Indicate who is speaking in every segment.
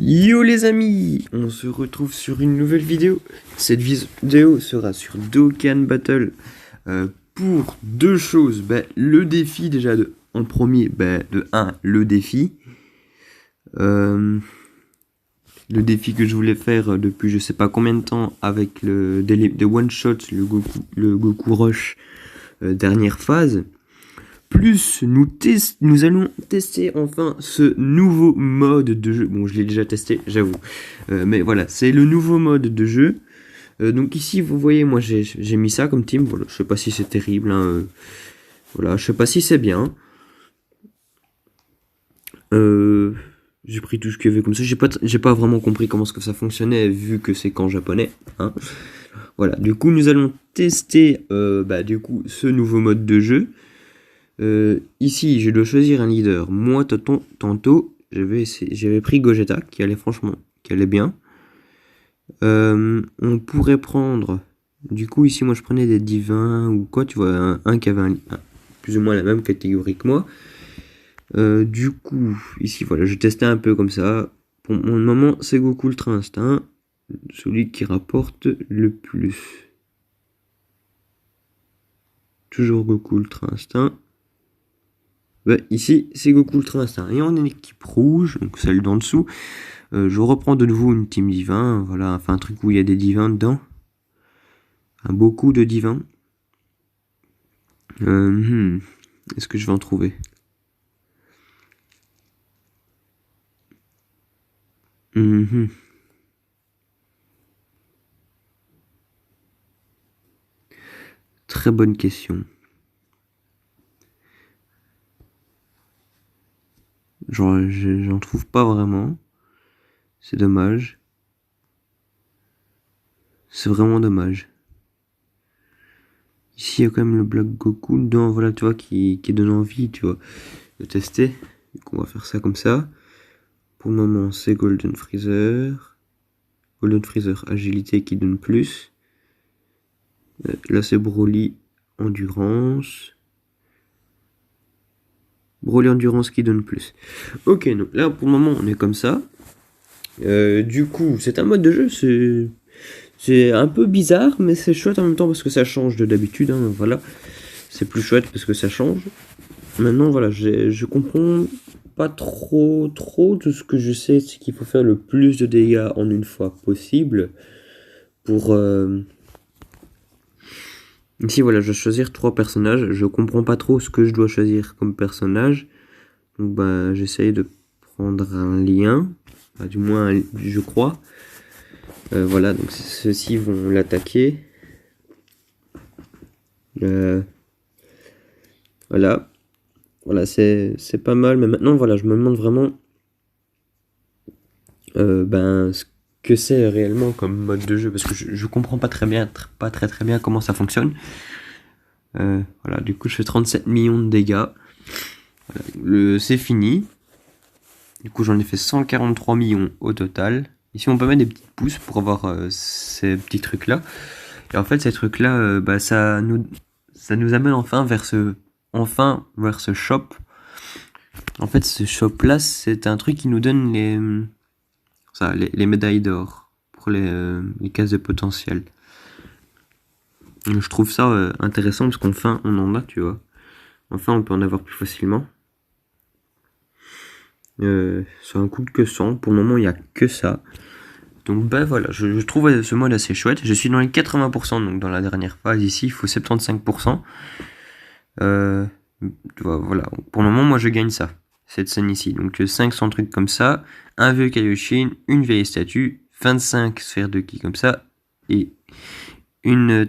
Speaker 1: Yo les amis, on se retrouve sur une nouvelle vidéo. Cette vidéo sera sur Dokkan Battle pour deux choses. Le défi déjà en premier, de 1, le défi. Le défi que je voulais faire depuis je sais pas combien de temps avec le one shot, le Goku Rush dernière phase. Plus nous allons tester enfin ce nouveau mode de jeu. Bon, je l'ai déjà testé, j'avoue. Mais voilà, c'est le nouveau mode de jeu. Donc ici, vous voyez, moi j'ai mis ça comme team. Voilà, je sais pas si c'est terrible. Voilà, je sais pas si c'est bien. J'ai pris tout ce qu'il y avait comme ça. J'ai pas vraiment compris comment ce que ça fonctionnait vu que c'est qu'en japonais. Hein. Voilà, du coup, nous allons tester du coup ce nouveau mode de jeu. Ici, je dois choisir un leader. Moi, tantôt, j'avais pris Gogeta, qui allait bien. On pourrait prendre, du coup, ici, moi, je prenais des divins ou quoi, tu vois, un qui avait plus ou moins la même catégorie que moi. Du coup, ici, voilà, je testais un peu comme ça. Pour le moment, c'est Goku Ultra Instinct, celui qui rapporte le plus. Toujours Goku Ultra Instinct. Ici, c'est Goku Ultra Instinct. Et on est une équipe rouge, donc celle d'en dessous. Je reprends de nouveau une team divin. Voilà, enfin un truc où il y a des divins dedans. Beaucoup de divins. Est-ce que je vais en trouver? Très bonne question. J'en trouve pas vraiment. C'est dommage. C'est vraiment dommage. Ici, il y a quand même le Black Goku dedans, voilà, tu vois, qui donne envie, tu vois, de tester. Donc, on va faire ça comme ça. Pour le moment, c'est Golden Freezer. Golden Freezer, agilité qui donne plus. Là, c'est Broly, endurance. Broly, endurance qui donne plus. Ok, donc là, pour le moment, on est comme ça. Du coup, c'est un mode de jeu, c'est un peu bizarre, mais c'est chouette en même temps parce que ça change de d'habitude. Hein, voilà, c'est plus chouette parce que ça change. Maintenant, voilà, je comprends pas trop tout ce que je sais, c'est qu'il faut faire le plus de dégâts en une fois possible pour. Ici, voilà, je dois choisir 3 personnages. Je comprends pas trop ce que je dois choisir comme personnage. Donc, j'essaye de prendre un lien. Du moins, je crois. Voilà, donc ceux-ci vont l'attaquer. Voilà. Voilà, c'est pas mal. Mais maintenant, voilà, je me demande vraiment ce que c'est réellement comme mode de jeu. Parce que je comprends pas très bien comment ça fonctionne. Voilà, du coup, je fais 37 millions de dégâts. Voilà, c'est fini. Du coup, j'en ai fait 143 millions au total. Ici, on peut mettre des petites pouces pour avoir ces petits trucs-là. Et en fait, ces trucs-là, ça nous amène enfin vers ce shop. En fait, ce shop-là, c'est un truc qui nous donne les médailles d'or pour les cases de potentiel. Je trouve ça intéressant parce qu'enfin, on en a, tu vois. Enfin, on peut en avoir plus facilement. Ça en coûte que 100. Pour le moment, il n'y a que ça. Donc voilà, je trouve ce mode assez chouette. Je suis dans les 80%, donc dans la dernière phase ici, il faut 75%. Voilà, pour le moment, moi je gagne ça, cette scène ici. Donc 500 trucs comme ça, un vieux Kaioshin, une vieille statue, 25 sphères de ki comme ça, et un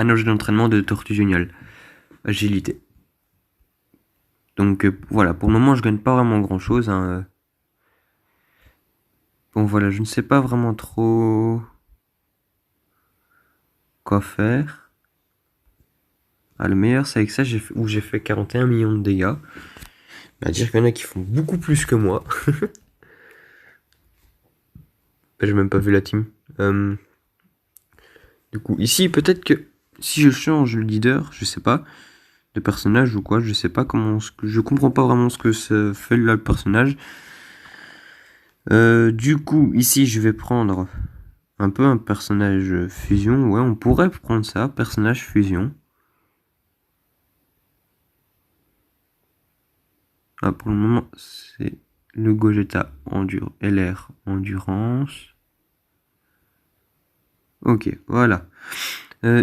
Speaker 1: objet d'entraînement de tortue géniale. Agilité. Donc voilà, pour le moment je gagne pas vraiment grand chose. Hein. Bon voilà, je ne sais pas vraiment trop quoi faire. Le meilleur c'est avec ça où j'ai fait 41 millions de dégâts. Dire qu'il y en a qui font beaucoup plus que moi. J'ai même pas vu la team. Du coup, ici, peut-être que si je change le leader, je sais pas, de personnage ou quoi, je sais pas comment. Je comprends pas vraiment ce que ça fait là le personnage. Du coup, ici, je vais prendre un peu un personnage fusion. Ouais, on pourrait prendre ça, personnage fusion. Ah, pour le moment, c'est le Gogeta LR Endurance. Ok, voilà.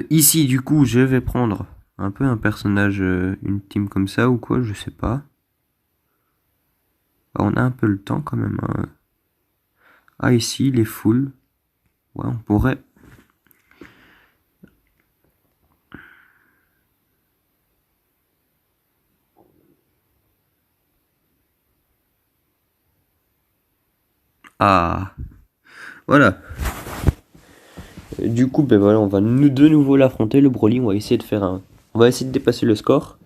Speaker 1: Ici, du coup, je vais prendre un peu un personnage, une team comme ça ou quoi, je sais pas. Bah, on a un peu le temps quand même, hein. Ah, ici, les full. Ouais, on pourrait. Ah, voilà. Du coup, ben voilà, on va de nouveau l'affronter, le Broly. On va essayer de faire un. On va essayer de dépasser le score.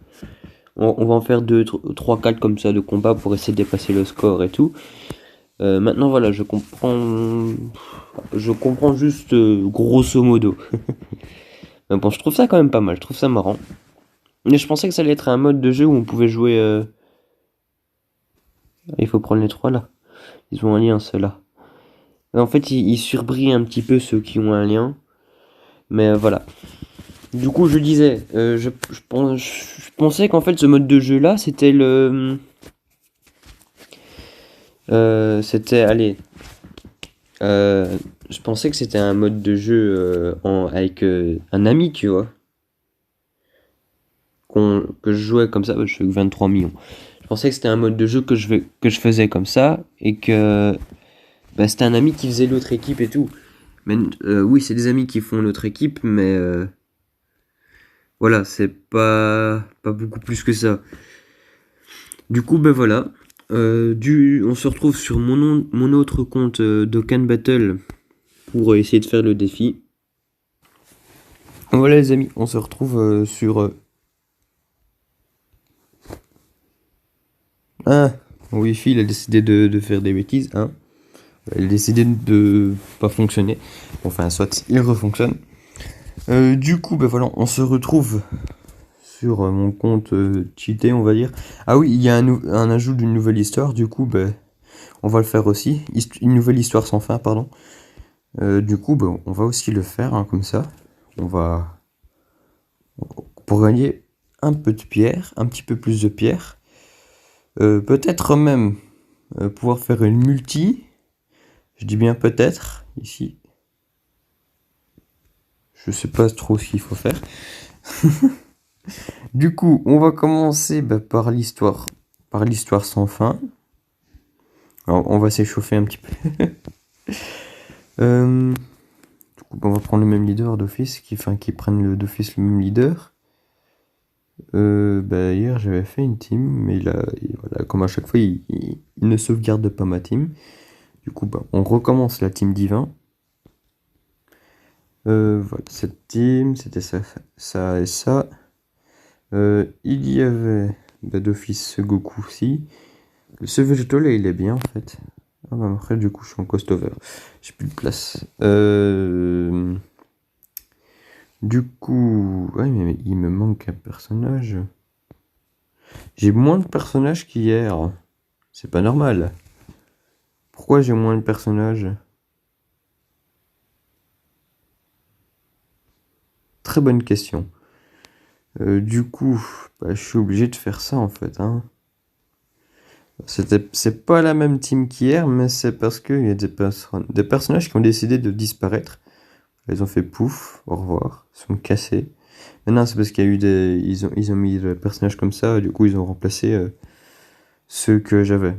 Speaker 1: On va en faire 2, 3, 4 comme ça de combat pour essayer de dépasser le score et tout. Maintenant, voilà, je comprends. Je comprends juste grosso modo. Mais bon, je trouve ça quand même pas mal. Je trouve ça marrant. Mais je pensais que ça allait être un mode de jeu où on pouvait jouer. Il faut prendre les trois là. Ils ont un lien, ceux-là. En fait, ils surbrillent un petit peu ceux qui ont un lien. Mais voilà. Du coup, je disais, je pensais qu'en fait, ce mode de jeu là, c'était le. C'était. Allez. Je pensais que c'était un mode de jeu avec un ami, tu vois. Que je jouais comme ça. Je fais que 23 millions. Je pensais que c'était un mode de jeu que je faisais comme ça. Et que. Bah, c'était un ami qui faisait l'autre équipe et tout. Mais oui, c'est des amis qui font l'autre équipe, mais. Voilà, c'est pas beaucoup plus que ça. Du coup, ben voilà. On se retrouve sur mon autre compte Dokkan Battle pour essayer de faire le défi. Voilà les amis, on se retrouve sur... Ah, Wi-Fi, il a décidé de faire des bêtises, hein. Il a décidé de pas fonctionner. Bon, enfin, soit il refonctionne. Du coup, ben voilà, on se retrouve sur mon compte cheaté, on va dire. Ah oui, il y a un ajout d'une nouvelle histoire, du coup, ben, on va le faire aussi. Une nouvelle histoire sans fin, pardon. Du coup, ben, on va aussi le faire, hein, comme ça. On va... Pour gagner un peu de pierre, un petit peu plus de pierre. Peut-être même pouvoir faire une multi. Je dis bien peut-être, ici. Je sais pas trop ce qu'il faut faire. Du coup, on va commencer par l'histoire. Par l'histoire sans fin. Alors, on va s'échauffer un petit peu. Du coup, on va prendre le même leader d'office, qui prenne d'office le même leader. Hier j'avais fait une team, mais voilà, comme à chaque fois, il ne sauvegarde pas ma team. Du coup, on recommence la team divin. Voilà, cette team, c'était ça, ça et ça. Il y avait d'office ce Goku aussi. Ce végétal là, il est bien en fait. Ah bah après, du coup, je suis en cost over. J'ai plus de place. Du coup, ouais, mais il me manque un personnage. J'ai moins de personnages qu'hier. C'est pas normal. Pourquoi j'ai moins de personnages? Très bonne question. Du coup, je suis obligé de faire ça en fait, hein. C'est pas la même team qu'hier, mais c'est parce qu'il y a des personnages qui ont décidé de disparaître. Ils ont fait pouf, au revoir, ils sont cassés. Maintenant, c'est parce qu'il y a eu ils ont mis des personnages comme ça, et du coup, ils ont remplacé ceux que j'avais.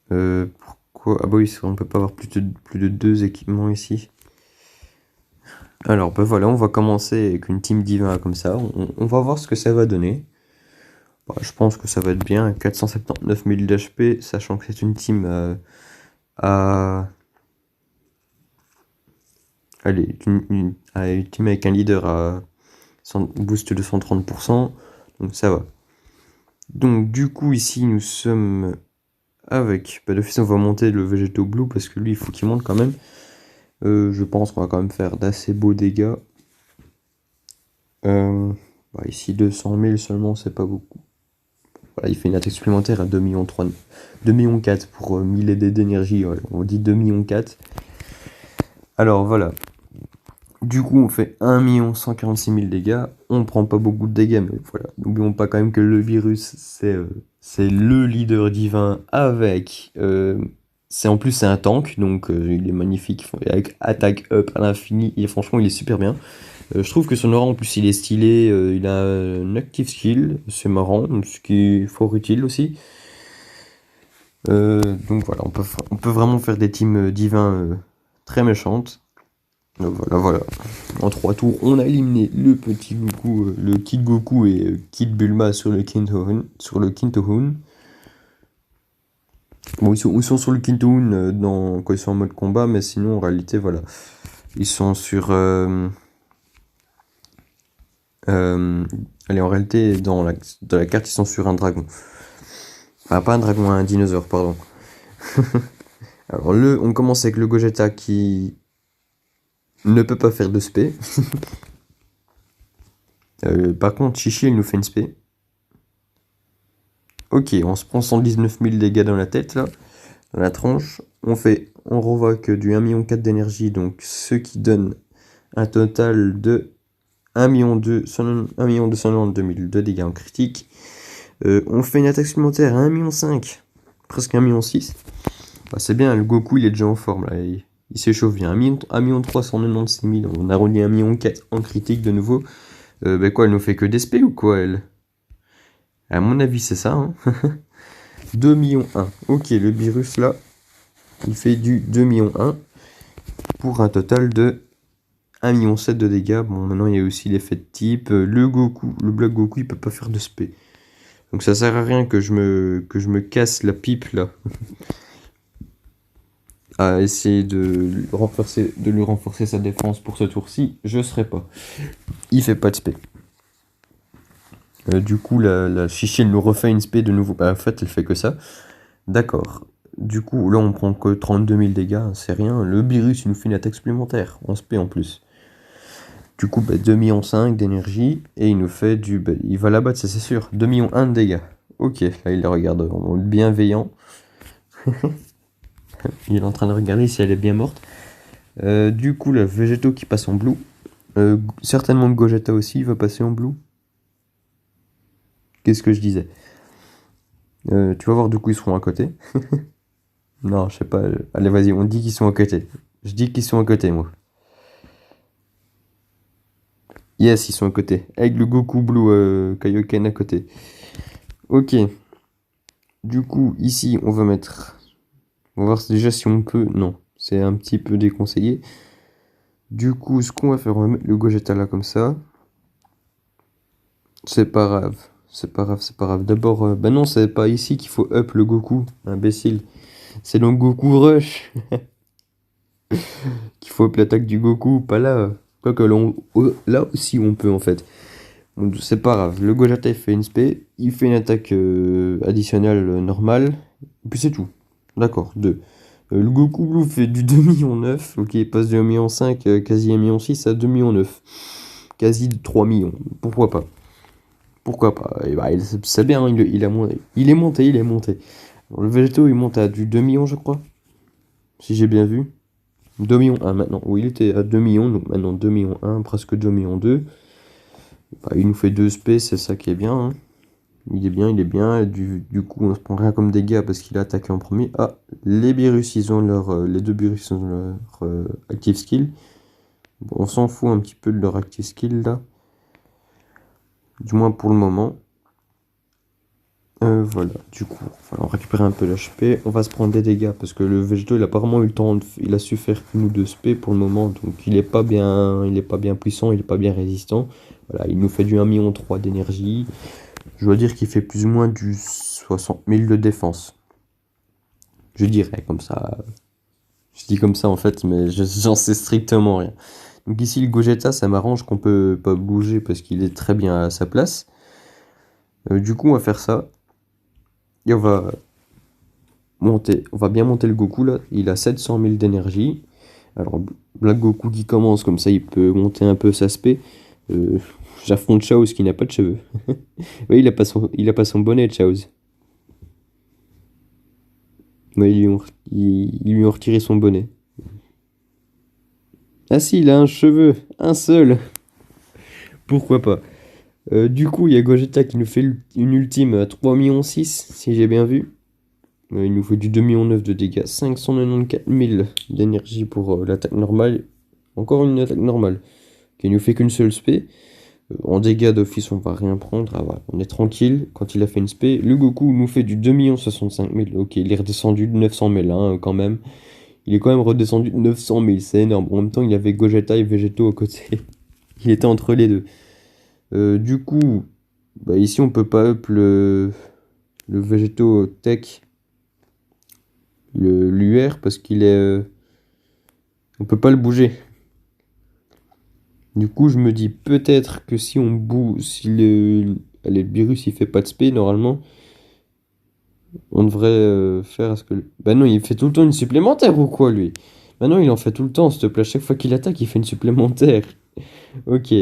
Speaker 1: Pourquoi? Ah bah oui, on peut pas avoir plus de 2 équipements ici. Alors, voilà, on va commencer avec une team divin comme ça. On va voir ce que ça va donner. Je pense que ça va être bien. 479 000 d'HP, sachant que c'est une team Allez, une team avec un leader à boost de 130%. Donc ça va. Donc du coup, ici, nous sommes avec... d'office, on va monter le Végéto Blue parce que lui, il faut qu'il monte quand même. Je pense qu'on va quand même faire d'assez beaux dégâts. Ici, 200 000 seulement, c'est pas beaucoup. Voilà, il fait une attaque supplémentaire à 2 millions 3, 2 millions 4 pour 1000 ED d'énergie. Ouais, on dit 2 millions 4. Alors voilà. Du coup, on fait 1 146 000 dégâts. On prend pas beaucoup de dégâts, mais voilà. N'oublions pas quand même que le virus, c'est le leader divin avec. En plus, c'est un tank, donc il est magnifique. Avec attaque up à l'infini. Et franchement, il est super bien. Je trouve que son aura, en plus, il est stylé. Il a un active skill. C'est marrant, ce qui est fort utile aussi. Donc voilà, on peut vraiment faire des teams divins très méchantes. Donc voilà. En 3 tours, on a éliminé le petit Goku, le Kid Goku et Kid Bulma sur le Kintohun. Bon, ils sont sur le Kintohun quand ils sont en mode combat, mais sinon, en réalité, voilà. Ils sont sur... allez, en réalité, dans la carte, ils sont sur un dragon. Enfin, pas un dragon, un dinosaure, pardon. Alors, on commence avec le Gogeta qui ne peut pas faire de spé. Par contre, Chichi, il nous fait une spé. Ok, on se prend 119 000 dégâts dans la tête, là, dans la tronche. On revoit que du 1,4 million d'énergie, donc ce qui donne un total de 1 292 000 de dégâts en critique. On fait une attaque supplémentaire à 1,5 million, presque 1,6 million. Bah, c'est bien, le Goku, il est déjà en forme, là. Il s'échauffe bien. 1 396 000, on a relié 1,4 million en critique de nouveau. Bah quoi, elle nous fait que des spé ou quoi, elle? À mon avis, c'est ça, hein. 2 millions 1. Ok, le virus, là, il fait du 2 millions 1 pour un total de 1 million 7 de dégâts. Bon, maintenant, il y a aussi l'effet de type. Le bloc Goku, il peut pas faire de spé. Donc ça sert à rien que je me casse la pipe, là. À essayer de lui renforcer sa défense pour ce tour-ci, je serai pas. Il fait pas de spé. Du coup, la Chichi, elle nous refait une spé de nouveau. Bah, en fait, elle fait que ça. D'accord. Du coup, là, on prend que 32 000 dégâts, c'est rien. Le virus, il nous fait une attaque supplémentaire, en spé en plus. Du coup, 2,5 millions d'énergie, et il nous fait du... il va la battre, ça c'est sûr. 2,1 millions de dégâts. Ok, là, il la regarde en bienveillant. Il est en train de regarder si elle est bien morte. Du coup, le Végéto qui passe en blue. Certainement Gogeta aussi va passer en blue. Qu'est-ce que je disais? Tu vas voir, du coup, ils seront à côté. Non, je sais pas. Allez, vas-y, on dit qu'ils sont à côté. Je dis qu'ils sont à côté, moi. Yes, ils sont à côté. Avec le Goku Blue Kaioken à côté. Ok. Du coup, ici, on va mettre... On va voir déjà si on peut... Non, c'est un petit peu déconseillé. Du coup, ce qu'on va faire, on va mettre le Gogeta là comme ça. C'est pas grave. C'est pas grave. D'abord, bah non, c'est pas ici qu'il faut up le Goku, imbécile. C'est dans Goku Rush qu'il faut up l'attaque du Goku, pas là. Quoique là aussi on peut en fait. C'est pas grave. Le Gogeta il fait une spé, il fait une attaque additionnelle normale, et puis c'est tout. D'accord, 2. Le Goku Blue fait du 2,9 millions. Ok, il passe de 1,5 million, quasi 1,6 million à 2,9 millions. Quasi 3 millions. Pourquoi pas? Pourquoi pas? Et bah, c'est bien, il est monté. Alors, le Végéto, il monte à du 2 millions, je crois. Si j'ai bien vu. 2 millions 1 maintenant. Oui, il était à 2 millions, donc maintenant 2 millions 1, presque 2 millions 2. Bah, il nous fait 2 SP, c'est ça qui est bien, hein. Il est bien. Et du coup, on se prend rien comme dégâts parce qu'il a attaqué en premier. Ah, les virus, ils ont les deux virus, ils ont leur active skill. Bon, on s'en fout un petit peu de leur active skill là. Du moins pour le moment. Voilà, du coup, on va récupérer un peu l'HP. On va se prendre des dégâts parce que le Végéto, il a apparemment eu le temps, il a su faire qu'une ou deux SP pour le moment. Donc il est pas bien puissant, il est pas bien résistant. Voilà, il nous fait du 1,3 million d'énergie. Je dois dire qu'il fait plus ou moins du 60 000 de défense. Je dirais comme ça. Je dis comme ça en fait, mais j'en sais strictement rien. Donc ici, le Gogeta, ça m'arrange qu'on peut pas bouger parce qu'il est très bien à sa place. Du coup, on va faire ça. Et on va bien monter le Goku là. Il a 700 000 d'énergie. Alors, Black Goku qui commence comme ça, il peut monter un peu sa spé. J'affronte Chaos qui n'a pas de cheveux. Oui, il a pas son bonnet, Chaos. Ouais, ils lui ont retiré son bonnet. Ah si, il a un cheveu, un seul. Pourquoi pas. Du coup, il y a Gogeta qui nous fait une ultime à 3,6 millions, si j'ai bien vu. Il nous faut du 2,9 millions de dégâts, 594 000 d'énergie pour l'attaque normale. Encore une attaque normale, qui nous fait qu'une seule spé. En dégâts d'office, on va rien prendre. Ah, voilà. On est tranquille quand il a fait une spé. Le Goku nous fait du 2,65 millions. Ok, il est redescendu de 900 000 hein, quand même. Il est quand même redescendu de 900 000, c'est énorme. En même temps, il avait Gogeta et Végéto à côté. Il était entre les deux. Du coup, bah ici on peut pas up le Végéto Tech, l'UR, parce qu'il est... on peut pas le bouger. Du coup, je me dis peut-être que si on bouge, si allez, le virus il fait pas de spé, normalement, on devrait faire à ce que... Bah non, il fait tout le temps une supplémentaire ou quoi, lui? Bah non, il en fait tout le temps, s'il te plaît. À chaque fois qu'il attaque, il fait une supplémentaire. Ok.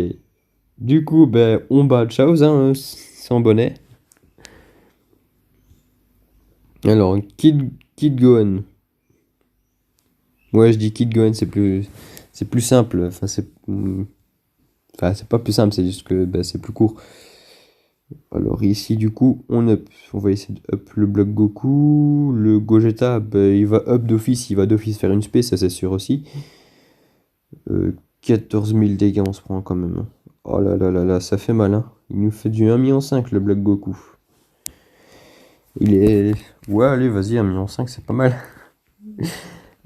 Speaker 1: Du coup, ben, on bat Chaos, hein, sans bonnet. Alors, Kid Gohan. Ouais, je dis Kid Gohan, c'est plus simple. Enfin, c'est pas plus simple, c'est juste que ben, c'est plus court. Alors ici, du coup, on va essayer de up le bloc Goku. Le Gogeta, ben, il va up d'office, il va d'office faire une spé, ça c'est sûr aussi. 14 000 dégâts, on se prend quand même. Oh là là là là, ça fait mal, hein. Il nous fait du 1,5 million le bloc Goku. Il est... Ouais, allez, vas-y, 1,5 million, c'est pas mal.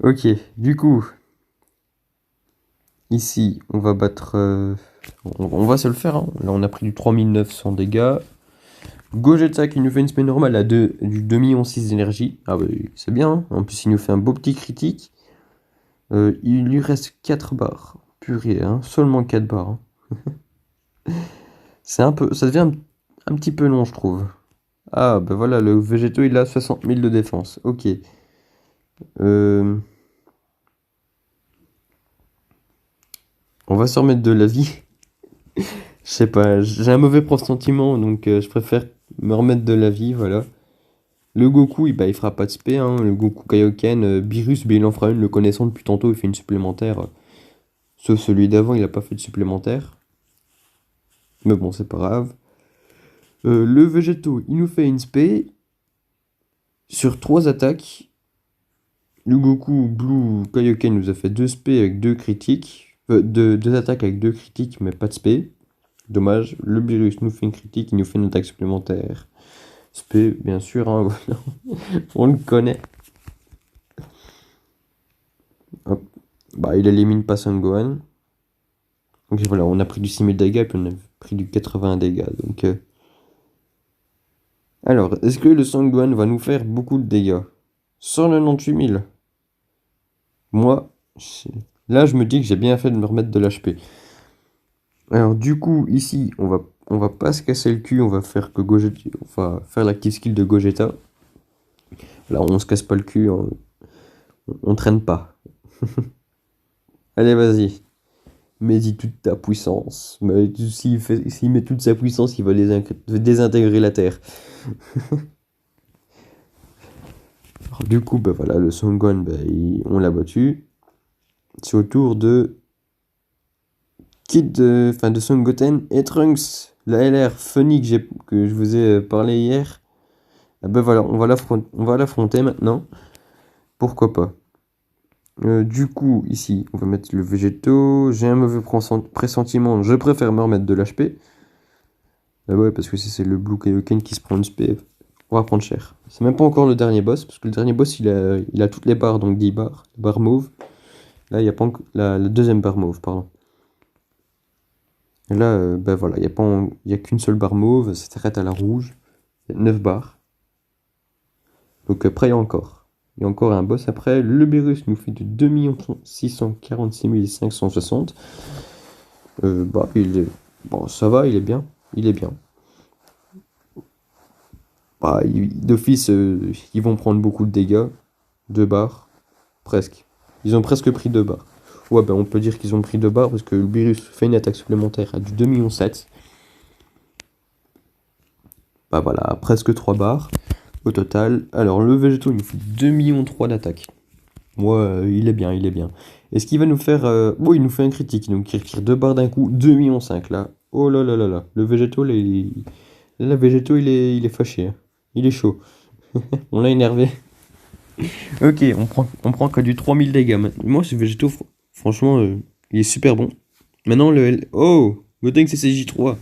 Speaker 1: Ok, du coup, ici, on va battre... on va se le faire, hein. Là, on a pris du 3900 dégâts. Gogeta qui nous fait une spé normale à du 2,6 millions d'énergie. Ah bah, c'est bien, hein. En plus, il nous fait un beau petit critique. Il lui reste 4 barres. Purée, hein. Seulement 4 barres. Hein. C'est un peu... Ça devient un petit peu long, je trouve. Ah, bah voilà, le Végéto, il a 60 000 de défense. Ok. On va se remettre de la vie. Je sais pas, j'ai un mauvais pressentiment, donc je préfère me remettre de la vie, voilà. Le Goku, il fera pas de spé, hein. Le Goku Kaioken, Beerus, il en fera une, le connaissant depuis tantôt, il fait une supplémentaire. Sauf celui d'avant, il a pas fait de supplémentaire. Mais bon, c'est pas grave. Le Végéto, il nous fait une spé. Sur 3 attaques. Le Goku Blue Kaioken nous a fait 2 spé avec 2 critiques. 2 attaques avec 2 critiques, mais pas de spé. Dommage. Le Beerus nous fait une critique, il nous fait une attaque supplémentaire. Spé, bien sûr, hein, on le connaît. Hop. Bah, il élimine pas Son Gohan. Donc voilà, on a pris du 6000 dégâts, puis on a pris du 80 dégâts. Donc, alors, est-ce que le Son Gohan va nous faire beaucoup de dégâts? 198 000. Moi, là, je me dis que j'ai bien fait de me remettre de l'HP. Alors, du coup, ici, on va pas se casser le cul, on va faire que Gogeta, on va faire l'active skill de Gogeta. Là, on se casse pas le cul, on traîne pas. Allez, vas-y. Mets-y toute ta puissance. Mais s'il met toute sa puissance, il va désintégrer la Terre. Alors, du coup, bah voilà, le Son Gohan, bah, on l'a battu. C'est au tour de de Son Goten et Trunks, la LR funny que je vous ai parlé hier. Ah bah voilà, on va l'affronter maintenant. Pourquoi pas. Du coup, ici, on va mettre le Végéto. J'ai un mauvais pressentiment, je préfère me remettre de l'HP. Ah ouais, parce que si c'est le Blue Kaioken qui se prend une SP, on va prendre cher. C'est même pas encore le dernier boss, parce que le dernier boss, il a toutes les barres, donc 10 barres. Barre mauve. Là, il n'y a pas encore la deuxième barre mauve, pardon. Et là, ben voilà, il y a qu'une seule barre mauve, ça s'arrête à la rouge. Il y a 9 barres. Donc après, il y a encore. Il y a encore un boss après. Le Beerus nous fait de 2 646 560. Bah, bon, ça va, il est bien. Il est bien. Bah, d'office, ils vont prendre beaucoup de dégâts. 2 barres. Presque. Ils ont presque pris 2 barres. Ouais, ben on peut dire qu'ils ont pris 2 barres parce que le Beerus fait une attaque supplémentaire à du 2,7 millions. Bah voilà, presque 3 barres au total. Alors le végétaux, il nous fait 2,3 millions d'attaque. Moi, il est bien, il est bien. Est-ce qu'il va nous faire... Oh, il nous fait un critique, donc il retire 2 barres d'un coup, 2,5 millions là. Oh là là là là. Le végétaux, là, le végétaux, il est fâché, hein. Il est chaud. On l'a énervé. Ok, on prend que du 3000 dégâts. Moi, ce végétaux, franchement, il est super bon. Maintenant, le L... Oh! Gotenks CCJ3.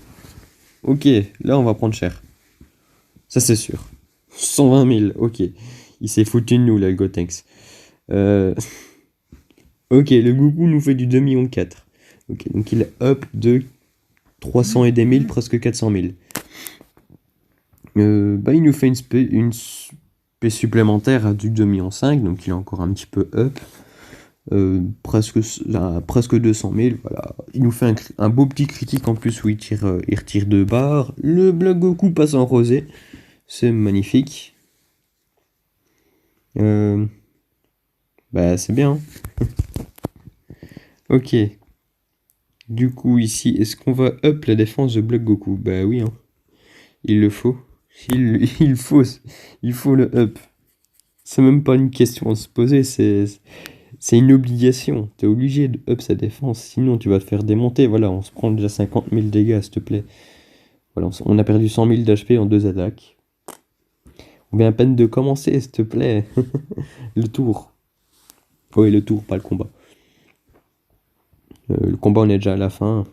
Speaker 1: Ok, là, on va prendre cher. Ça, c'est sûr. 120 000, ok. Il s'est foutu de nous, là, le Gotenks. Ok, le Goku nous fait du 2,4 millions. Ok, donc il est up de 300 et des 1000, presque 400 000. Bah, il nous fait une spé supplémentaire à du 2,5 millions, donc il est encore un petit peu up. Presque 200 000, voilà. Il nous fait un beau petit critique en plus où il retire 2 barres. Le Bloc Goku passe en rosé. C'est magnifique. Bah, c'est bien, hein. Ok. Du coup, ici, est-ce qu'on va up la défense de Bloc Goku? Bah oui, hein. Il le faut. Il faut le up. C'est même pas une question à se poser, c'est une obligation. T'es obligé de up sa défense, sinon tu vas te faire démonter. Voilà, on se prend déjà 50 000 dégâts, s'il te plaît. Voilà, on a perdu 100 000 d'HP en 2 attaques. On vient à peine de commencer, s'il te plaît. Le tour. Oui, le tour, pas le combat. Le combat, on est déjà à la fin.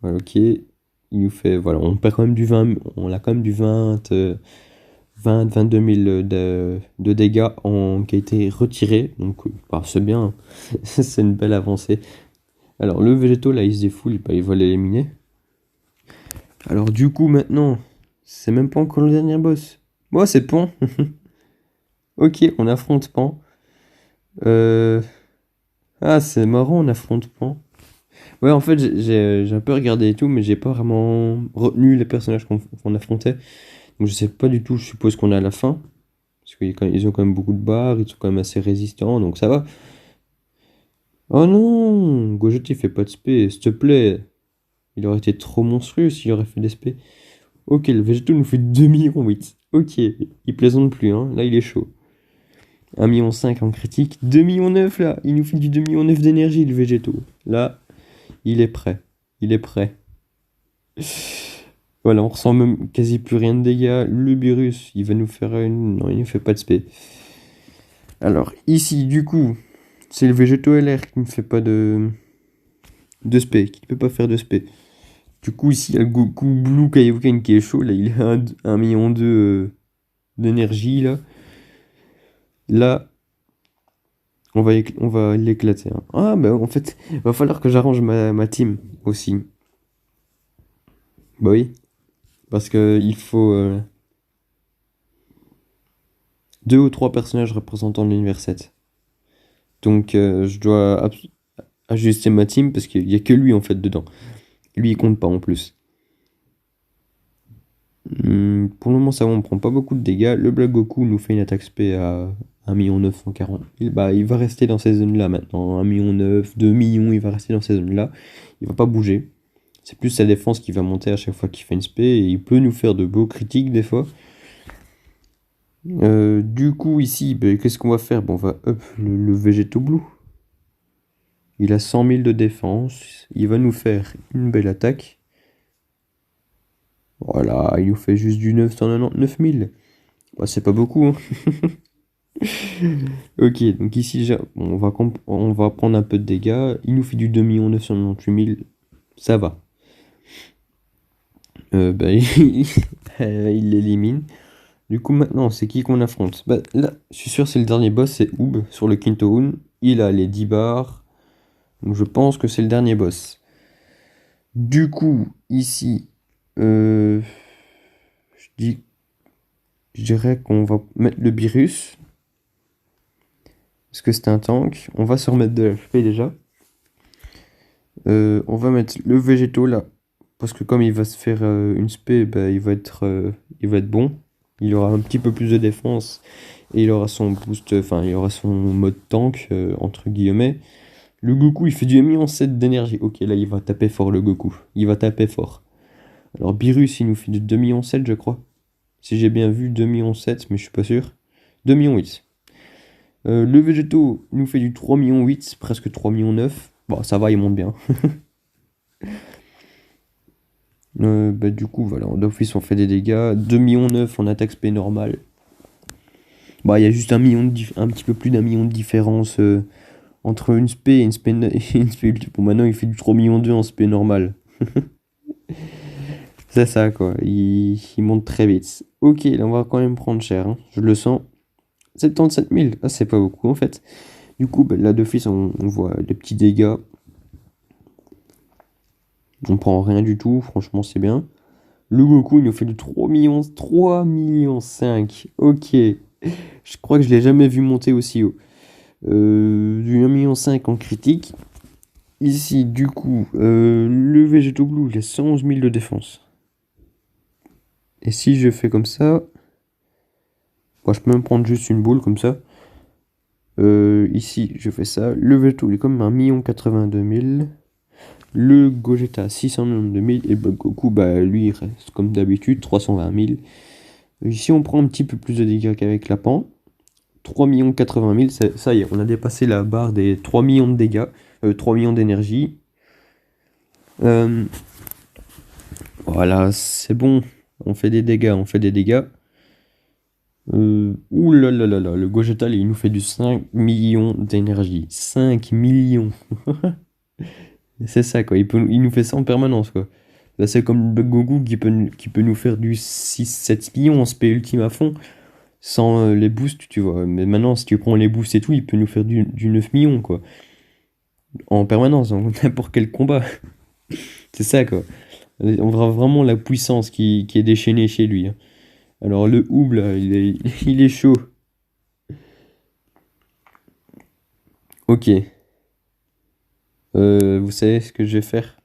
Speaker 1: Voilà, ok. Il nous fait... Voilà, on perd quand même du 20... On a quand même du 22 000 de dégâts qui a été retiré. Donc, bah, c'est bien. C'est une belle avancée. Alors, le végétaux, là, il se défoule. Il va l'éliminer. Alors, du coup, maintenant, c'est même pas encore le dernier boss. Moi, c'est Pan. Ok, on affronte Pan. Ah, c'est marrant, on affronte Pan. Ouais, en fait, j'ai un peu regardé et tout, mais j'ai pas vraiment retenu les personnages qu'on affrontait. Donc, je sais pas du tout, je suppose qu'on est à la fin. Parce qu'ils ont quand même beaucoup de barres, ils sont quand même assez résistants, donc ça va. Oh non! Gogeta, il fait pas de spé, s'il te plaît. Il aurait été trop monstrueux s'il aurait fait des spé. Ok, le végétaux nous fait 2,8 millions. Ok, il plaisante plus, hein. Là, il est chaud. 1,5 million en critique. 2,9 millions là. Il nous fait du 2,9 millions d'énergie, le végétaux. Là, il est prêt. Il est prêt. Voilà, on ressent même quasi plus rien de dégâts. Le virus, il va nous faire une... Non, il ne fait pas de spé. Alors, ici, du coup, c'est le végétaux LR qui ne fait pas de spé, qui ne peut pas faire de spé. Du coup, ici, il y a le Goku Blue Kaioken qui est chaud. Là, il a 1,2 million d'énergie, là. Là, on va l'éclater, hein. Ah, bah, en fait, il va falloir que j'arrange ma team aussi. Bah oui, parce que il faut 2 ou 3 personnages représentant l'univers 7. Donc, je dois ajuster ma team parce qu'il n'y a que lui, en fait, dedans. Lui, il compte pas en plus. Pour le moment, ça va, on prend pas beaucoup de dégâts. Le Black Goku nous fait une attaque spé à 1,940 000. Bah, il va rester dans ces zones-là maintenant. 1,9 million, 2 millions, il va rester dans ces zones-là. Il va pas bouger. C'est plus sa défense qui va monter à chaque fois qu'il fait une spé. Et il peut nous faire de beaux critiques des fois. Du coup, ici, bah, qu'est-ce qu'on va faire? Bon, on va up le Végéto Blue. Il a 100 000 de défense. Il va nous faire une belle attaque. Voilà, il nous fait juste du 999 000. Bah, c'est pas beaucoup, hein. Ok, donc ici, on va prendre un peu de dégâts. Il nous fait du 2 998 000. Ça va. Bah, il l'élimine. Du coup, maintenant, c'est qui qu'on affronte? Bah, là, je suis sûr, c'est le dernier boss, c'est Oob sur le Quinto-Un. Il a les 10 barres. Donc, je pense que c'est le dernier boss. Du coup, ici, je dirais qu'on va mettre le Virus. Parce que c'est un tank. On va se remettre de l'HP déjà. On va mettre le végétaux là. Parce que comme il va se faire une spé, bah, il va être bon. Il aura un petit peu plus de défense. Et il aura son boost, enfin il aura son mode tank, entre guillemets. Le Goku il fait du 1,7 million d'énergie. Ok, là il va taper fort le Goku. Il va taper fort. Alors Beerus il nous fait du 2,7 millions je crois. Si j'ai bien vu, 2,7 millions, mais je suis pas sûr. 2,8 millions. Le végétaux nous fait du 3,8 millions, presque 3,9 millions. Bon, ça va, il monte bien. Bah, du coup, voilà, d'office, on fait des dégâts. 2,9 millions en attaque spé normale. Bah, il y a juste un petit peu plus d'un million de différence entre une spé et une spé, et une spé ulti. Bon, maintenant, il fait du 3,2 millions en spé normal. C'est ça, quoi. Il monte très vite. Ok, là, on va quand même prendre cher, hein. Je le sens. 77 000. Ah, c'est pas beaucoup, en fait. Du coup, bah, là, d'office, on voit des petits dégâts. On prend rien du tout. Franchement, c'est bien. Le Goku, il nous fait du 3 millions, 3 millions 5. Ok. Je crois que je l'ai jamais vu monter aussi haut. Du 1,5 million en critique. Ici, du coup, le Végéto Blue, il a 111 000 de défense. Et si je fais comme ça... Bon, je peux même prendre juste une boule comme ça. Ici, je fais ça. Le Végéto, il est comme 1,82 million. Le Gogeta, 692 000. Et le Goku, bah, lui, il reste comme d'habitude, 320 000. Ici, on prend un petit peu plus de dégâts qu'avec la pan. 3 80 000, ça y est, on a dépassé la barre des 3 millions de dégâts, 3 millions d'énergie. Voilà, c'est bon, on fait des dégâts, on fait des dégâts. Ouh là là là là, le Gogeta, il nous fait du 5 millions d'énergie. 5 millions. C'est ça, quoi, il nous fait ça en permanence, quoi. Là, c'est comme le Goku qui peut nous faire du 6-7 millions en spé ultime à fond. Sans les boosts, tu vois. Mais maintenant, si tu prends les boosts et tout, il peut nous faire du 9 millions, quoi. En permanence, dans n'importe quel combat. C'est ça, quoi. On voit vraiment la puissance qui est déchaînée chez lui, hein. Alors, le Hoob, là, il est chaud. Ok. Vous savez ce que je vais faire?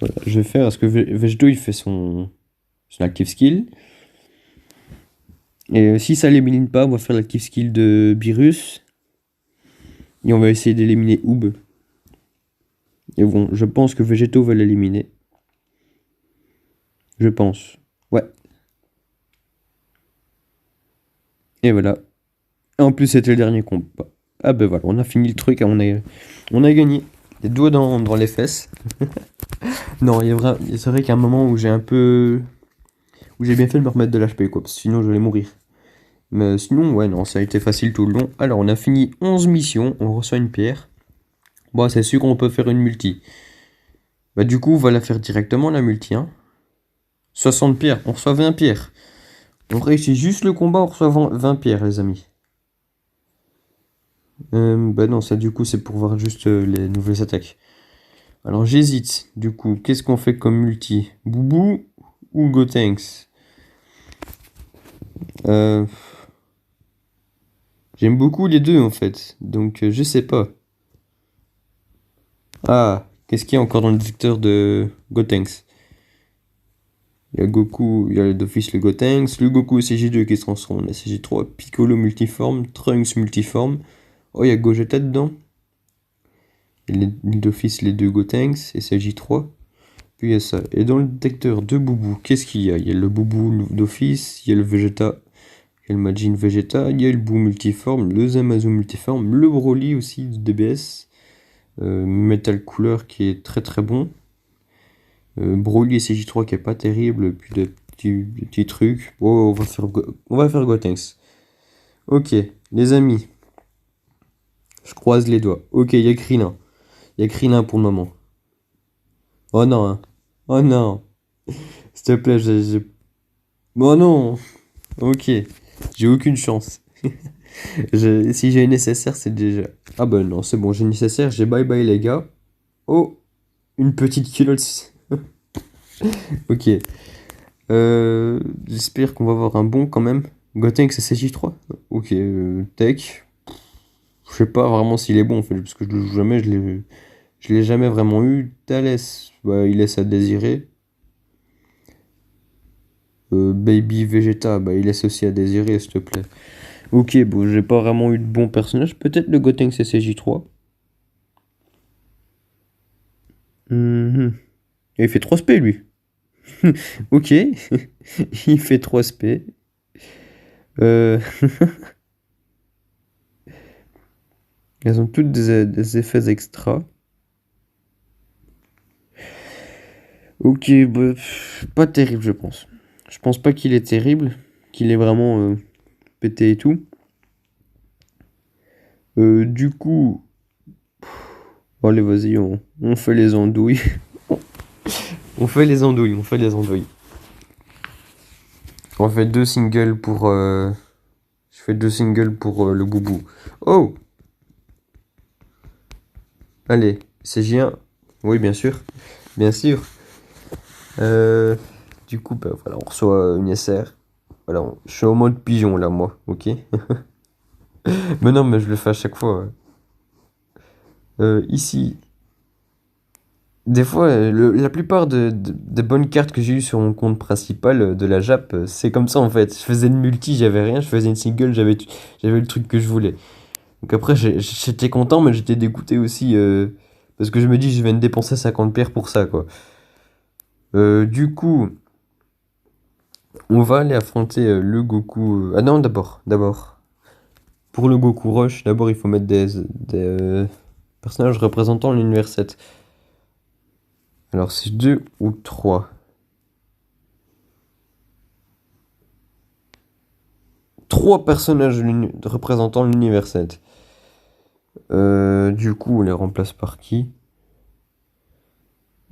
Speaker 1: Voilà, je vais faire, parce que Vegdo, il fait son active skill. Et si ça l'élimine pas, on va faire l'active skill de Beerus. Et on va essayer d'éliminer Hoob. Et bon, je pense que Végéto va l'éliminer. Je pense. Ouais. Et voilà. Et en plus, c'était le dernier combat. Ah ben voilà, on a fini le truc, on a gagné. Les doigts dans les fesses. Non, c'est vrai qu'il y a un moment où j'ai un peu... où j'ai bien fait de me remettre de l'HP, quoi, parce que sinon j'allais mourir. Mais sinon, ouais, non, ça a été facile tout le long. Alors, on a fini 11 missions, on reçoit une pierre. Bon, c'est sûr qu'on peut faire une multi. Bah du coup, on va la faire directement, la multi, hein. 60 pierres, on reçoit 20 pierres. On réussit juste le combat, on reçoit 20 pierres, les amis. Bah non, ça du coup, c'est pour voir juste les nouvelles attaques. Alors j'hésite, du coup, qu'est-ce qu'on fait comme multi? Boubou ou Gotenks? J'aime beaucoup les deux en fait, donc je sais pas. Ah, qu'est-ce qu'il y a encore dans le détecteur de Gotenks? Il y a Goku, il y a d'office le Gotenks, le Goku CG2 qui se transforme en CG3, Piccolo multiforme, Trunks multiforme. Oh, il y a Gogeta dedans. Il y a d'office les deux Gotenks et CG3. Puis il y a ça. Et dans le détecteur de Boubou, qu'est-ce qu'il y a? Il y a le Boubou d'office, il y a le Vegeta, il y a le Majin Vegeta, il y a le Boo multiforme, le Zamasu multiforme, le Broly aussi de DBS, Metal Cooler qui est très très bon, Broly et CJ3 qui est pas terrible, puis des petits trucs. Oh, on va faire Gotenks. Ok, les amis, je croise les doigts. Ok, il y a Krillin. Il y a Krillin pour le moment. Oh non, hein. Oh non. S'il te plaît, oh non. Ok, j'ai aucune chance. Si j'ai nécessaire, c'est déjà... Ah bah non, c'est bon, j'ai nécessaire, j'ai bye bye les gars. Oh, une petite culotte. Ok. J'espère qu'on va avoir un bon quand même. Gotenks SSJ3. Ok, tech. Je sais pas vraiment s'il est bon en fait, parce que je le joue jamais, je l'ai jamais vraiment eu. Thales, bah, il laisse à désirer. Baby Vegeta, bah, il laisse aussi à désirer, s'il te plaît. Ok, bon, j'ai pas vraiment eu de bons personnages. Peut-être le Gotenks SSJ3. Et il fait 3 spé, lui. Ok, il fait 3 SP. Euh, Elles ont toutes des effets extra. Ok, bah, pas terrible, je pense. Je pense pas qu'il est terrible, qu'il est vraiment pété et tout. Du coup, allez, vas-y, on fait les andouilles. On fait les andouilles, on fait les andouilles. On fait deux singles pour. Je fais deux singles pour le boubou. Oh! Allez, c'est J1. Oui, bien sûr. Bien sûr. Euh, du coup, bah, voilà, on reçoit une SR. Voilà, je suis en mode pigeon là, moi, ok? Mais non, mais je le fais à chaque fois. Ouais. Ici, des fois, la plupart des bonnes cartes que j'ai eues sur mon compte principal de la JAP, c'est comme ça en fait. Je faisais une multi, j'avais rien, je faisais une single, j'avais le truc que je voulais. Donc après, j'étais content, mais j'étais dégoûté aussi. Parce que je me dis, je viens de dépenser 50 pierres pour ça, quoi. Du coup, on va aller affronter le Goku. Ah non, d'abord. Pour le Goku Rush, d'abord, il faut mettre des personnages représentant l'univers 7. Alors, c'est 2 ou 3. 3 personnages représentant l'univers 7. Du coup, on les remplace par qui?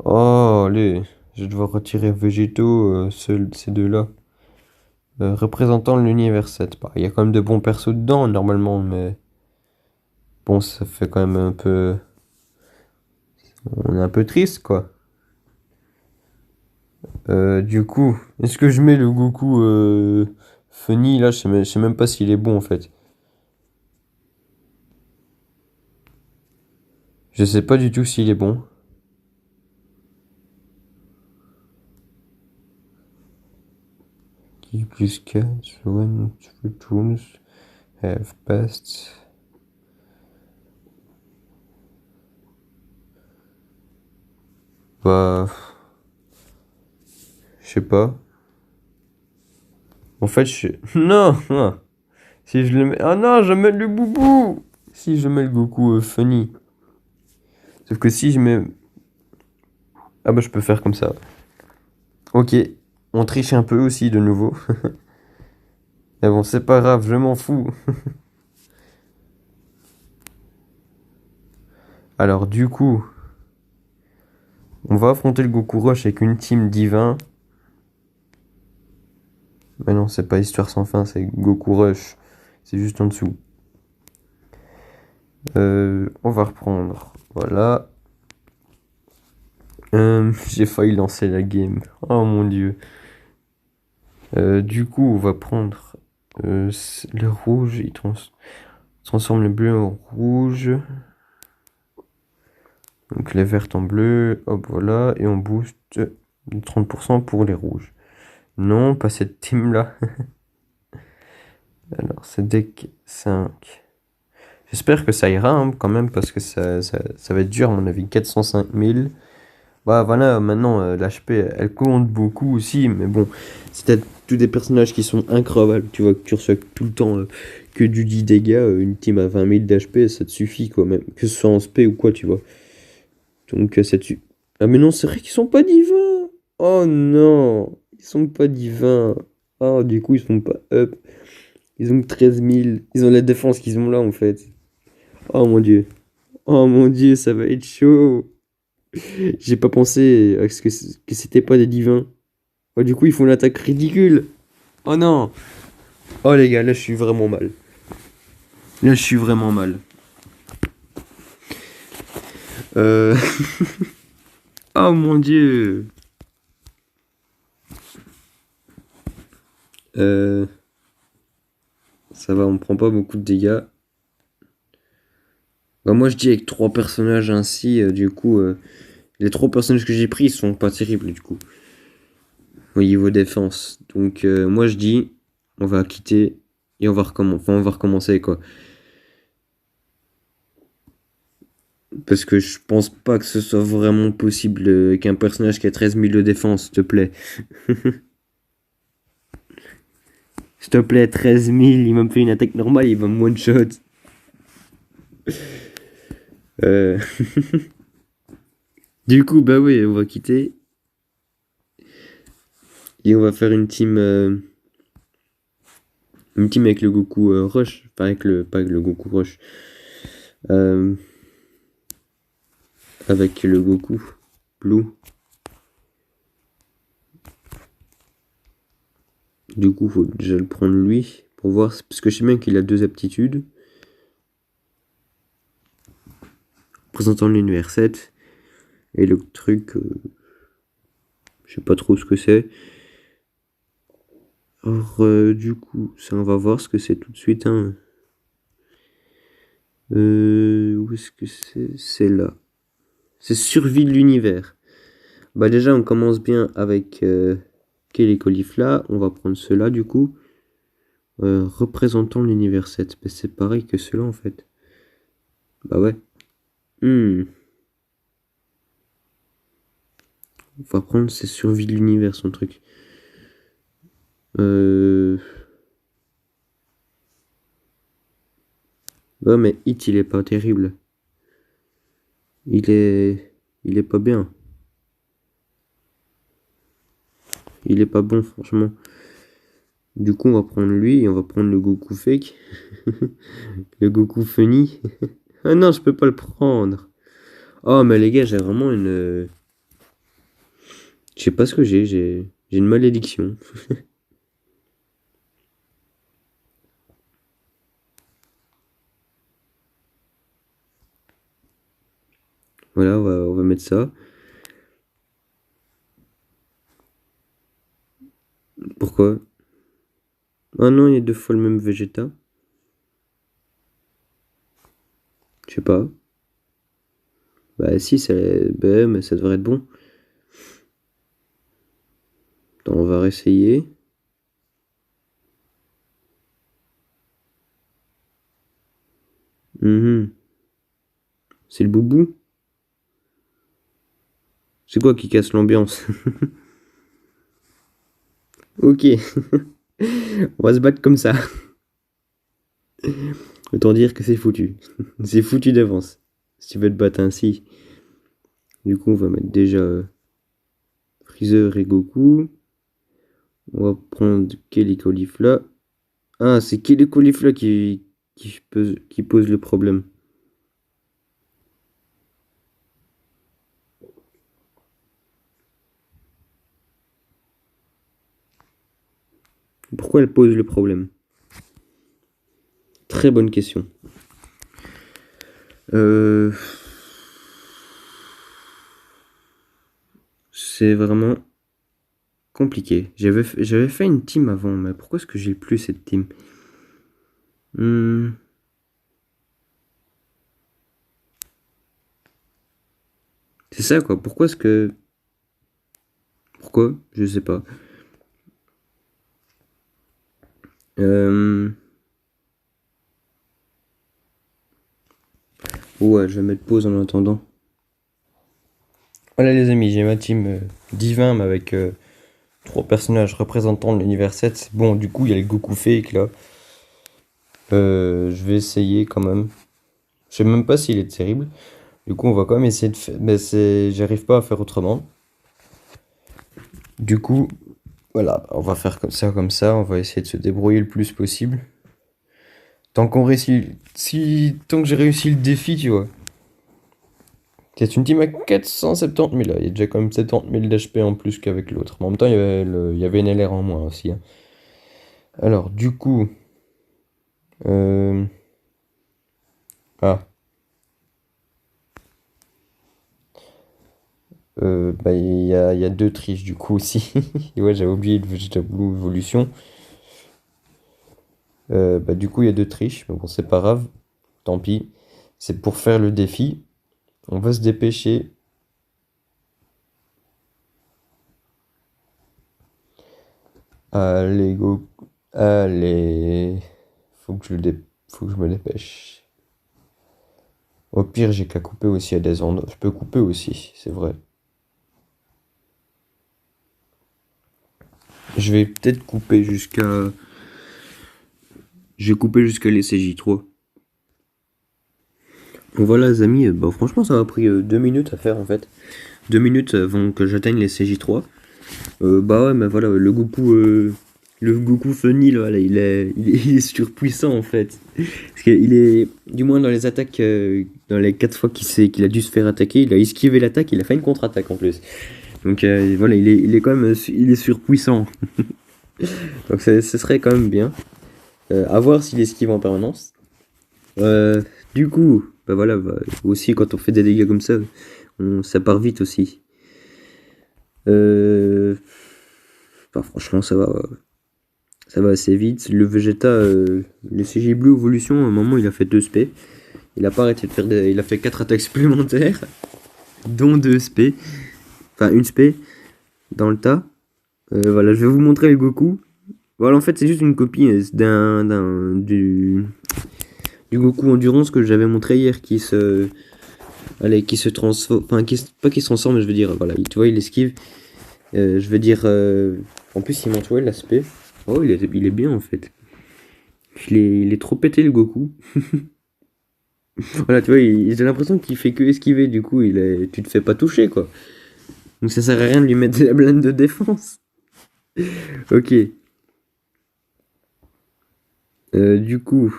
Speaker 1: Oh, allez, je vais devoir retirer Végétaux, ces deux-là. Représentant l'univers 7. Bah, il y a quand même de bons persos dedans, normalement, mais bon, ça fait quand même un peu. On est un peu triste, quoi. Du coup, est-ce que je mets le Goku Funny là? Je sais même pas s'il est bon en fait. Je sais pas du tout s'il est bon. Qui plus 4, when three tools have passed. Bah, je sais pas. En fait, je. Non! Non. Si je le mets. Ah non, je mets le boubou! Si je mets le Goku Funny. Sauf que si je mets. Ah bah, je peux faire comme ça. Ok, on triche un peu aussi de nouveau. Mais bon, c'est pas grave, je m'en fous. Alors, du coup, on va affronter le Goku Rush avec une team divin. Mais non, c'est pas Histoire sans fin, c'est Goku Rush. C'est juste en dessous. On va reprendre. Voilà. J'ai failli lancer la game. Oh mon dieu. Du coup, on va prendre le rouge. Il transforme le bleu en rouge. Donc les vertes en bleu. Hop, voilà. Et on booste de 30% pour les rouges. Non, pas cette team-là. Alors, c'est deck 5. J'espère que ça ira hein, quand même parce que ça va être dur à mon avis. 405 000. Bah voilà, maintenant l'HP elle compte beaucoup aussi, mais bon, c'est peut-être tous des personnages qui sont increvables. Tu vois que tu reçois tout le temps que du 10 dégâts, une team à 20 000 d'HP, ça te suffit quoi, même que ce soit en SP ou quoi, tu vois. Donc ça te suffit. Ah mais non, c'est vrai qu'ils sont pas divins! Oh non! Ils sont pas divins! Oh, du coup, ils sont pas up. Ils ont 13 000. Ils ont la défense qu'ils ont là en fait. Oh mon dieu. Oh mon dieu, ça va être chaud. J'ai pas pensé à ce que c'était pas des divins. Oh, du coup, ils font une attaque ridicule. Oh non. Oh les gars, là je suis vraiment mal. Là je suis vraiment mal. Euh... oh mon dieu. Euh... Ça va, on prend pas beaucoup de dégâts. Bah, moi je dis avec trois personnages ainsi, du coup, les trois personnages que j'ai pris ils sont pas terribles du coup. Au niveau défense. Donc moi je dis, on va quitter et on va recommencer quoi. Parce que je pense pas que ce soit vraiment possible qu'un personnage qui a 13 000 de défense, s'il te plaît. S'il te plaît, 13 000, il va me faire une attaque normale, il va me one-shot. Euh... Du coup, bah oui, on va quitter. Et on va faire une team avec le Goku Rush. Enfin, pas avec le Goku Rush. Euh, Avec le Goku Blue. Du coup, faut déjà le prendre lui pour voir. Parce que je sais bien qu'il a deux aptitudes. Présentant l'univers 7. Et le truc, je sais pas trop ce que c'est. Alors, du coup, ça, on va voir ce que c'est tout de suite. Hein. Où est-ce que c'est? C'est là. C'est survie de l'univers. Bah déjà, on commence bien avec les caulifla. On va prendre ceux-là, du coup. Représentant l'univers 7. Mais c'est pareil que ceux-là, en fait. Bah ouais. On va prendre c'est survie de l'univers, son truc. Ouais, mais Hit, il est pas terrible. Il est... Il est pas bien. Il est pas bon, franchement. Du coup, on va prendre lui et on va prendre le Goku fake. Le Goku funny. Ah non, je peux pas le prendre. Oh, mais les gars, j'ai vraiment une... Je sais pas ce que j'ai une malédiction. Voilà, on va mettre ça. Pourquoi? Ah non, il y a deux fois le même Vegeta. Je sais pas. Bah si, bah, mais ça devrait être bon. Attends, on va réessayer. C'est le boubou? C'est quoi qui casse l'ambiance? Ok. On va se battre comme ça. Autant dire que c'est foutu. C'est foutu d'avance. Si tu veux te battre ainsi. Du coup, on va mettre déjà Freezer et Goku. On va prendre Kelly Caulifla. Ah, c'est Kelly Caulifla qui pose le problème. Pourquoi elle pose le problème? Très bonne question. C'est vraiment compliqué. J'avais fait une team avant, mais pourquoi est-ce que j'ai plus cette team? C'est ça quoi. Pourquoi est-ce que... Pourquoi? Je sais pas. Ouais, je vais mettre pause en attendant. Voilà les amis, j'ai ma team divin mais avec trois personnages représentants de l'univers 7. Bon, du coup, il y a le Goku fake là. Je vais essayer quand même. Je sais même pas s'il est terrible. Du coup, on va quand même essayer de faire. Mais j'arrive pas à faire autrement. Du coup, voilà, on va faire comme ça. On va essayer de se débrouiller le plus possible. Tant qu'on réussit. Tant que j'ai réussi le défi, tu vois. C'est une team à 470 000 là. Il y a déjà quand même 70 000 d'HP en plus qu'avec l'autre. Mais en même temps, il y avait une LR en moins aussi. Hein. Alors, du coup. Ah. Bah, il y a deux triches du coup aussi. Ouais, j'avais oublié le Vegeta Blue Evolution. Bah, du coup, il y a deux triches. Mais bon, c'est pas grave. Tant pis. C'est pour faire le défi. On va se dépêcher. Allez, go. Allez. Faut que je me dépêche. Au pire, j'ai qu'à couper aussi à des endroits. Je peux couper aussi, c'est vrai. Je vais peut-être couper jusqu'à... Je vais couper jusqu'à l'ECJ3. Donc voilà les amis, bah, franchement ça m'a pris 2 minutes à faire en fait. 2 minutes avant que j'atteigne les CJ3. Bah ouais, mais voilà, le Goku Funny là, il est surpuissant en fait. Parce qu'il est, du moins dans les attaques, dans les 4 fois qu'il a dû se faire attaquer, il a esquivé l'attaque, il a fait une contre-attaque en plus. Donc voilà, il est quand même, il est surpuissant. Donc ce serait quand même bien. À voir s'il esquive en permanence. Du coup, bah voilà, bah, aussi quand on fait des dégâts comme ça, ça part vite aussi. Bah, franchement, ça va assez vite. Le Vegeta, le CG Blue Evolution, à un moment, il a fait 2 SP. Il a pas arrêté de faire il a fait 4 attaques supplémentaires, dont 2 SP. Enfin, une SP dans le tas. Voilà, je vais vous montrer le Goku. Voilà, en fait, c'est juste une copie du Goku Endurance que j'avais montré hier qui se transforme. Enfin, pas qui se transforme, mais je veux dire, voilà, tu vois, il esquive. Je veux dire, en plus, il montre, ouais, l'aspect. Oh, il est bien en fait. Il est trop pété le Goku. Voilà, tu vois, j'ai l'impression qu'il fait que esquiver, du coup, tu te fais pas toucher quoi. Donc ça sert à rien de lui mettre de la blinde de défense. Ok. Du coup,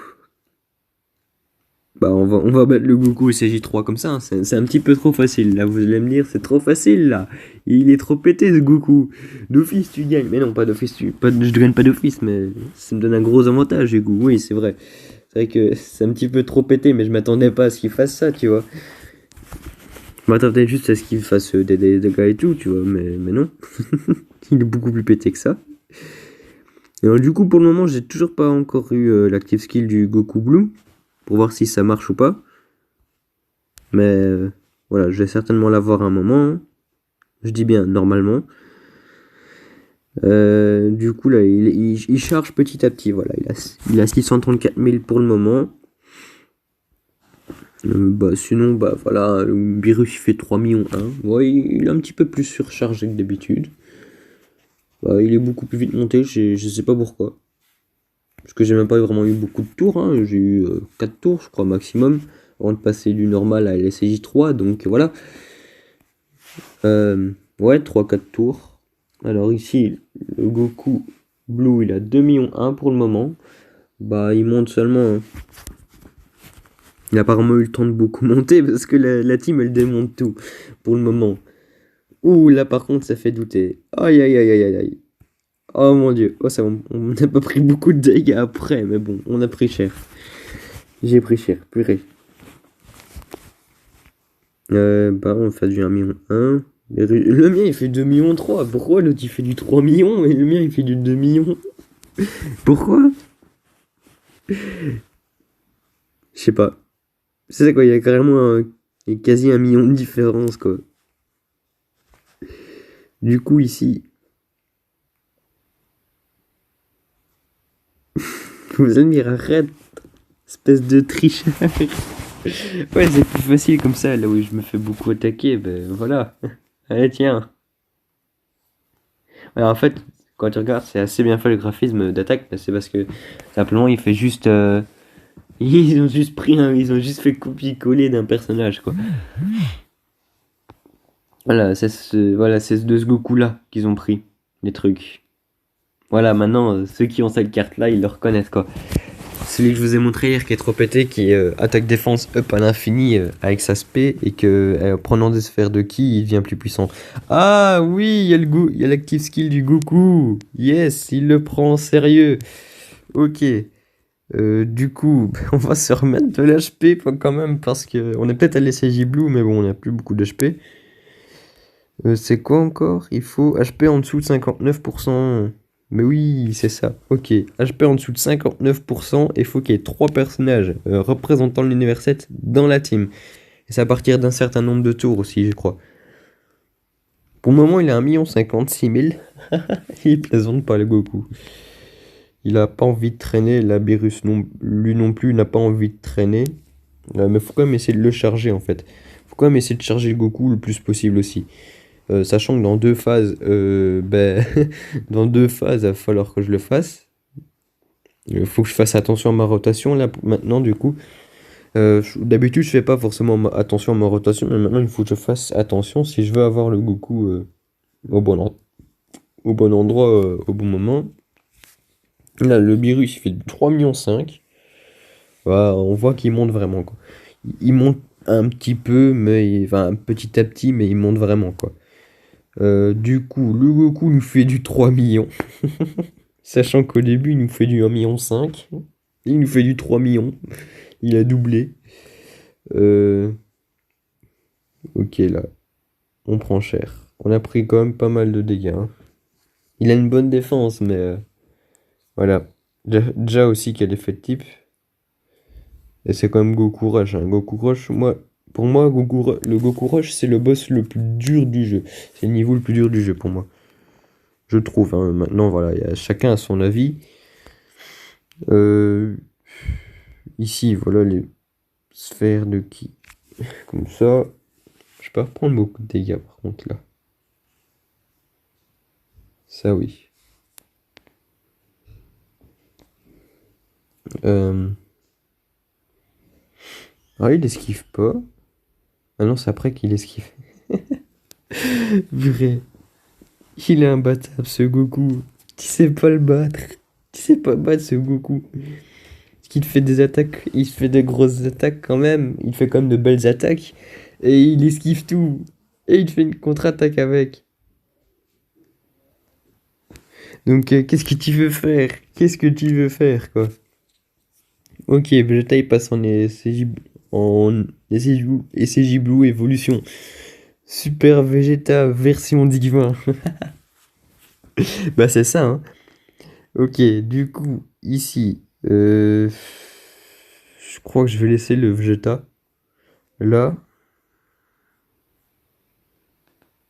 Speaker 1: bah on va battre le Goku CJ3 comme ça, hein. C'est un petit peu trop facile là, vous allez me dire, c'est trop facile là. Il est trop pété ce Goku. D'office tu gagnes, mais non pas d'office, je gagne pas d'office, mais ça me donne un gros avantage du coup, oui c'est vrai. C'est vrai que c'est un petit peu trop pété, mais je m'attendais pas à ce qu'il fasse ça, tu vois. Je m'attendais juste à ce qu'il fasse des dégâts et tout, tu vois, mais non. Il est beaucoup plus pété que ça. Et alors, du coup pour le moment j'ai toujours pas encore eu l'active skill du Goku Blue. Pour voir si ça marche ou pas. Mais voilà, je vais certainement l'avoir un moment. Hein. Je dis bien normalement. Du coup là, il charge petit à petit. Voilà, il a 634 000 pour le moment. Bah sinon, bah voilà, le virus il fait 3 millions 1. Ouais, il est un petit peu plus surchargé que d'habitude. Bah, il est beaucoup plus vite monté, je sais pas pourquoi. Parce que j'ai même pas vraiment eu beaucoup de tours, hein. J'ai eu 4 tours, je crois, maximum, avant de passer du normal à l'SJ3, donc voilà. Ouais, 3-4 tours. Alors ici, le Goku Blue, il a 2 millions 1 pour le moment. Bah, il monte seulement. Hein. Il a apparemment eu le temps de beaucoup monter, parce que la team, elle démonte tout, pour le moment. Ouh, là par contre, ça fait douter. Aïe, aïe, aïe, aïe, aïe. Oh mon dieu, oh, ça, on n'a pas pris beaucoup de dégâts après, mais bon, on a pris cher. J'ai pris cher, purée. Bah, on fait du 1 million 1. Le mien, il fait 2 millions 3. Pourquoi l'autre, il fait du 3 millions et le mien, il fait du 2 millions? Pourquoi? Je sais pas. C'est ça, quoi, il y a carrément il y a quasi 1 million de différence, quoi. Du coup, ici... Vous allez me dire, arrête, espèce de tricheur. Ouais, c'est plus facile comme ça, là où je me fais beaucoup attaquer, ben voilà. Allez, tiens. Alors, en fait, quand tu regardes, c'est assez bien fait le graphisme d'attaque, c'est parce que simplement il fait juste. Ils ont juste ils ont juste fait copier-coller d'un personnage, quoi. Voilà, c'est de ce Goku-là qu'ils ont pris, les trucs. Voilà, maintenant, ceux qui ont cette carte-là, ils le reconnaissent, quoi. Celui que je vous ai montré hier qui est trop pété, qui attaque défense up à l'infini avec sa spé et que prenant des sphères de ki, il devient plus puissant. Ah oui, il y a l'active skill du Goku. Yes, il le prend en sérieux. Ok. Du coup, on va se remettre de l'HP quand même parce que on est peut-être à l'SJ Blue, mais bon, on n'a plus beaucoup d'HP. C'est quoi encore? Il faut HP en dessous de 59%. Mais oui, c'est ça. Ok. HP en dessous de 59%. Et il faut qu'il y ait 3 personnages représentant l'univers 7 dans la team. Et c'est à partir d'un certain nombre de tours aussi, je crois. Pour le moment, il a 1 56 000. Il plaisante pas, le Goku. Il a pas envie de traîner. La Beerus, lui non plus, n'a pas envie de traîner. Ouais, mais faut quand même essayer de le charger en fait. Faut quand même essayer de charger le Goku le plus possible aussi. Sachant que dans 2 phases, dans 2 phases, il va falloir que je le fasse. Il faut que je fasse attention à ma rotation là maintenant du coup. D'habitude je fais pas forcément attention à ma rotation, mais maintenant il faut que je fasse attention si je veux avoir le Goku au bon, au bon endroit, au bon moment. Là le virus il fait 3,5 millions. Voilà, on voit qu'il monte vraiment quoi. Il monte un petit peu, mais enfin petit à petit, mais il monte vraiment quoi. Du coup, le Goku nous fait du 3 millions. Sachant qu'au début, il nous fait du 1,5 million. Il nous fait du 3 millions. Il a doublé. Euh, ok, là, on prend cher. On a pris quand même pas mal de dégâts, hein. Il a une bonne défense, mais voilà. Déjà aussi qu'il y a l'effet de type. Et c'est quand même Goku Rush, hein. Goku Rush, pour moi, le Goku Rush, c'est le boss le plus dur du jeu. C'est le niveau le plus dur du jeu pour moi. Je trouve, hein. Maintenant, voilà, chacun a son avis. Ici, voilà les sphères de ki. Comme ça. Je peux reprendre beaucoup de dégâts par contre là. Ça oui. Ah, il esquive pas. Ah non, c'est après qu'il esquive. Vrai. Il est imbattable ce Goku. Tu sais pas le battre. Tu sais pas battre ce Goku. Parce qu'il fait des attaques. Il fait des grosses attaques quand même. Il fait quand même de belles attaques. Et il esquive tout. Et il fait une contre-attaque avec. Donc qu'est-ce que tu veux faire? Qu'est-ce que tu veux faire quoi? Ok, Vegeta il passe en ECJ Blue Evolution. Super Vegeta version divin. Bah c'est ça, hein. Ok, du coup, ici, je crois que je vais laisser le Vegeta. Là,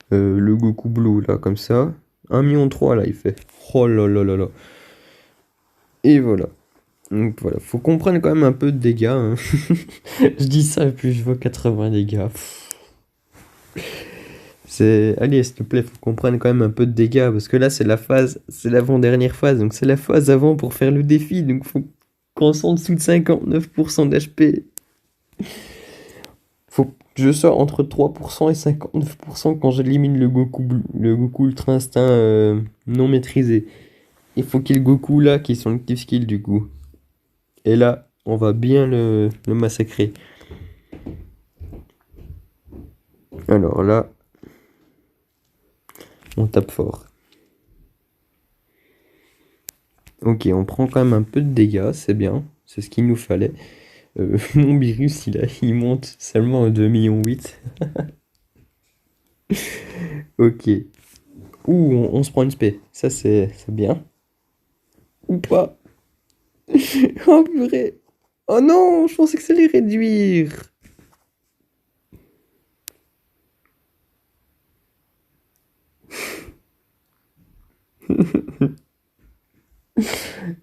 Speaker 1: le Goku Blue, là, comme ça. 1,3 million là, il fait. Oh là là là là. Et voilà. Donc voilà, faut qu'on prenne quand même un peu de dégâts, hein. Je dis ça et puis je vois 80 dégâts. Allez, s'il te plaît, faut qu'on prenne quand même un peu de dégâts, parce que là, c'est l'avant-dernière phase, donc c'est la phase avant pour faire le défi, donc faut qu'on soit en dessous de 59% d'HP. Faut que je sois entre 3% et 59% quand j'élimine le Goku Ultra Instinct non maîtrisé. Il faut qu'il y ait le Goku là qui est son active skill du coup. Et là, on va bien le massacrer. Alors là, on tape fort. Ok, on prend quand même un peu de dégâts, c'est bien, c'est ce qu'il nous fallait. Mon virus, il monte seulement à 2,8 millions. Ok. Ouh, on se prend une spé, ça c'est bien. Ou pas. Oh purée. Oh non, je pensais que ça allait réduire.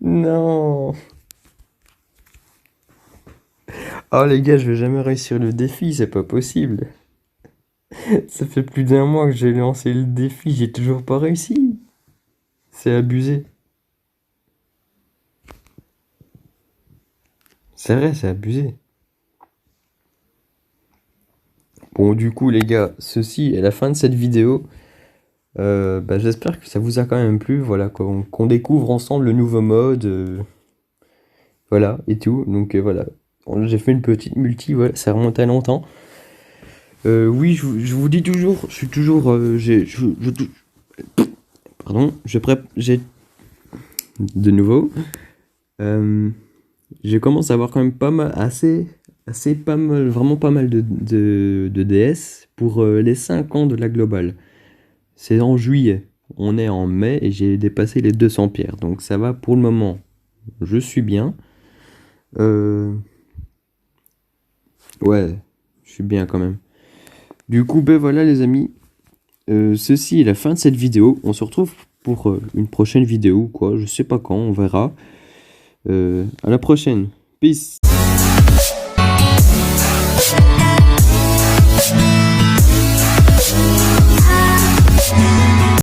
Speaker 1: Non. Oh les gars, je vais jamais réussir le défi, c'est pas possible. Ça fait plus d'1 mois que j'ai lancé le défi, j'ai toujours pas réussi. C'est abusé. C'est vrai, c'est abusé. Bon, du coup, les gars, ceci est la fin de cette vidéo. Bah, j'espère que ça vous a quand même plu. Voilà, qu'on découvre ensemble le nouveau mode. Voilà, et tout. Donc, voilà. J'ai fait une petite multi, voilà, ça remonte à longtemps. Oui, je vous dis toujours, je suis toujours. Pardon, j'ai. De nouveau. Euh, je commence à avoir quand même pas mal, assez pas mal, vraiment pas mal de DS pour les 5 ans de la globale. C'est en juillet, on est en mai et j'ai dépassé les 200 pierres, donc ça va pour le moment. Je suis bien. Ouais, je suis bien quand même. Du coup, ben voilà les amis, ceci est la fin de cette vidéo. On se retrouve pour une prochaine vidéo, quoi. Je sais pas quand, on verra. À la prochaine. Peace.